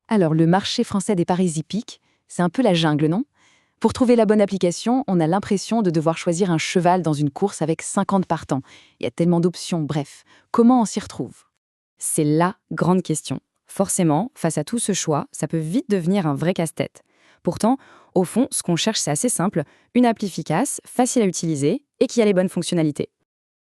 Alors, le marché français des paris hippiques, c'est un peu la jungle, non? Pour trouver la bonne application, on a l'impression de devoir choisir un cheval dans une course avec 50 partants. Il y a tellement d'options, bref. Comment on s'y retrouve? C'est la grande question. Forcément, face à tout ce choix, ça peut vite devenir un vrai casse-tête. Pourtant, au fond, ce qu'on cherche, c'est assez simple, une appli efficace, facile à utiliser et qui a les bonnes fonctionnalités.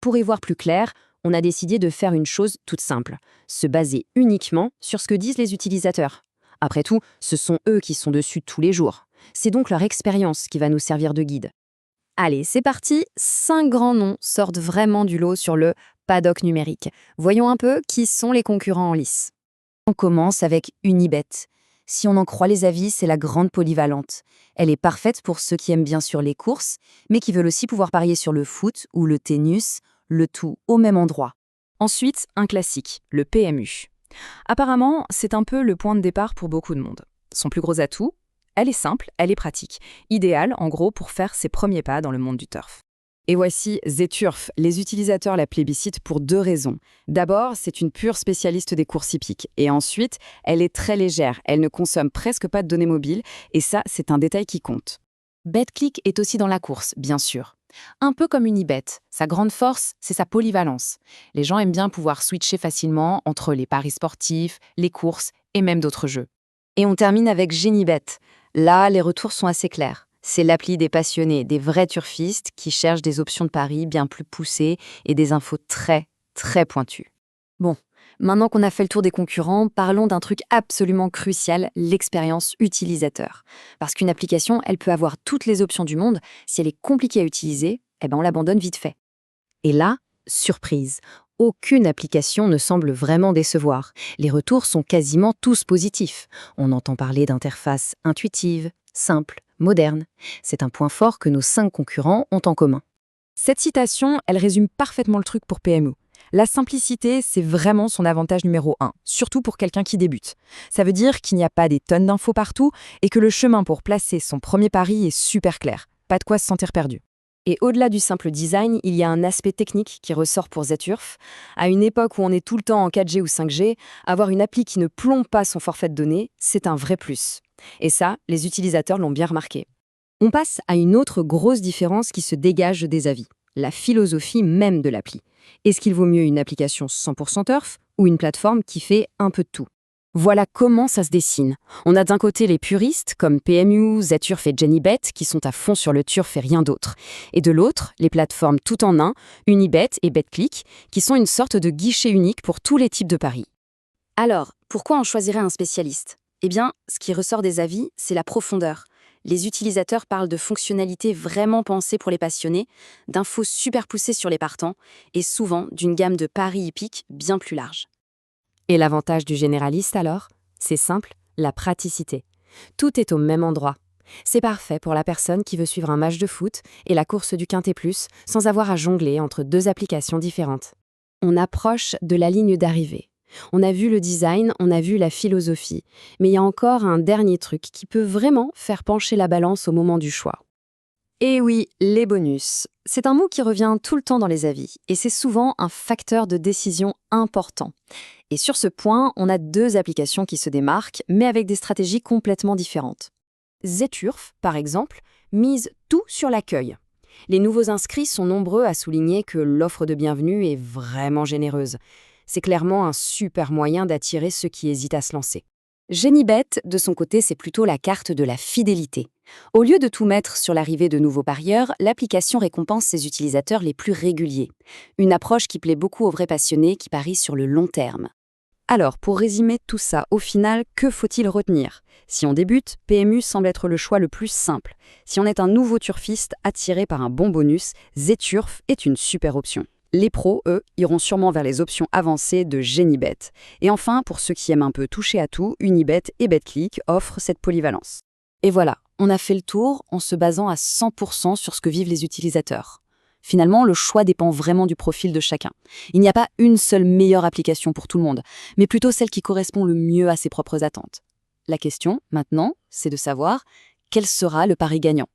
Pour y voir plus clair, on a décidé de faire une chose toute simple, se baser uniquement sur ce que disent les utilisateurs. Après tout, ce sont eux qui sont dessus tous les jours. C'est donc leur expérience qui va nous servir de guide. Allez, c'est parti, 5 grands noms sortent vraiment du lot sur le paddock numérique. Voyons un peu qui sont les concurrents en lice. On commence avec Unibet. Si on en croit les avis, c'est la grande polyvalente. Elle est parfaite pour ceux qui aiment bien sûr les courses, mais qui veulent aussi pouvoir parier sur le foot ou le tennis, le tout au même endroit. Ensuite, un classique, le PMU. Apparemment, c'est un peu le point de départ pour beaucoup de monde. Son plus gros atout, elle est simple, elle est pratique. Idéale, en gros, pour faire ses premiers pas dans le monde du turf. Et voici ZTurf. Les utilisateurs la plébiscitent pour 2 raisons. D'abord, c'est une pure spécialiste des courses hippiques. Et ensuite, elle est très légère. Elle ne consomme presque pas de données mobiles. Et ça, c'est un détail qui compte. BetClick est aussi dans la course, bien sûr. Un peu comme Unibet, sa grande force, c'est sa polyvalence. Les gens aiment bien pouvoir switcher facilement entre les paris sportifs, les courses et même d'autres jeux. Et on termine avec Genibet. Là, les retours sont assez clairs. C'est l'appli des passionnés, des vrais turfistes qui cherchent des options de paris bien plus poussées et des infos très, très pointues. Bon, maintenant qu'on a fait le tour des concurrents, parlons d'un truc absolument crucial, l'expérience utilisateur. Parce qu'une application, elle peut avoir toutes les options du monde. Si elle est compliquée à utiliser, on l'abandonne vite fait. Et là, surprise, aucune application ne semble vraiment décevoir. Les retours sont quasiment tous positifs. On entend parler d'interfaces intuitives, simples, modernes. C'est un point fort que nos 5 concurrents ont en commun. Cette citation, elle résume parfaitement le truc pour PMU. La simplicité, c'est vraiment son avantage numéro 1, surtout pour quelqu'un qui débute. Ça veut dire qu'il n'y a pas des tonnes d'infos partout et que le chemin pour placer son premier pari est super clair. Pas de quoi se sentir perdu. Et au-delà du simple design, il y a un aspect technique qui ressort pour ZTurf. À une époque où on est tout le temps en 4G ou 5G, avoir une appli qui ne plombe pas son forfait de données, c'est un vrai plus. Et ça, les utilisateurs l'ont bien remarqué. On passe à une autre grosse différence qui se dégage des avis, la philosophie même de l'appli. Est-ce qu'il vaut mieux une application 100% turf ou une plateforme qui fait un peu de tout? Voilà comment ça se dessine. On a d'un côté les puristes, comme PMU, ZTurf et Genibet, qui sont à fond sur le turf et rien d'autre. Et de l'autre, les plateformes tout en un, Unibet et BetClick, qui sont une sorte de guichet unique pour tous les types de paris. Alors, pourquoi on choisirait un spécialiste? Eh bien, ce qui ressort des avis, c'est la profondeur. Les utilisateurs parlent de fonctionnalités vraiment pensées pour les passionnés, d'infos super poussées sur les partants, et souvent d'une gamme de paris hippiques bien plus large. Et l'avantage du généraliste alors? C'est simple, la praticité. Tout est au même endroit. C'est parfait pour la personne qui veut suivre un match de foot et la course du Quintet Plus sans avoir à jongler entre 2 applications différentes. On approche de la ligne d'arrivée. On a vu le design, on a vu la philosophie, mais il y a encore un dernier truc qui peut vraiment faire pencher la balance au moment du choix. Et oui, les bonus. C'est un mot qui revient tout le temps dans les avis, et c'est souvent un facteur de décision important. Et sur ce point, on a 2 applications qui se démarquent, mais avec des stratégies complètement différentes. ZTurf, par exemple, mise tout sur l'accueil. Les nouveaux inscrits sont nombreux à souligner que l'offre de bienvenue est vraiment généreuse. C'est clairement un super moyen d'attirer ceux qui hésitent à se lancer. Genibet, de son côté, c'est plutôt la carte de la fidélité. Au lieu de tout mettre sur l'arrivée de nouveaux parieurs, l'application récompense ses utilisateurs les plus réguliers. Une approche qui plaît beaucoup aux vrais passionnés qui parient sur le long terme. Alors, pour résumer tout ça, au final, que faut-il retenir? Si on débute, PMU semble être le choix le plus simple. Si on est un nouveau turfiste attiré par un bon bonus, ZTurf est une super option. Les pros, eux, iront sûrement vers les options avancées de Genibet. Et enfin, pour ceux qui aiment un peu toucher à tout, Unibet et BetClick offrent cette polyvalence. Et voilà, on a fait le tour en se basant à 100% sur ce que vivent les utilisateurs. Finalement, le choix dépend vraiment du profil de chacun. Il n'y a pas une seule meilleure application pour tout le monde, mais plutôt celle qui correspond le mieux à ses propres attentes. La question, maintenant, c'est de savoir quel sera le pari gagnant.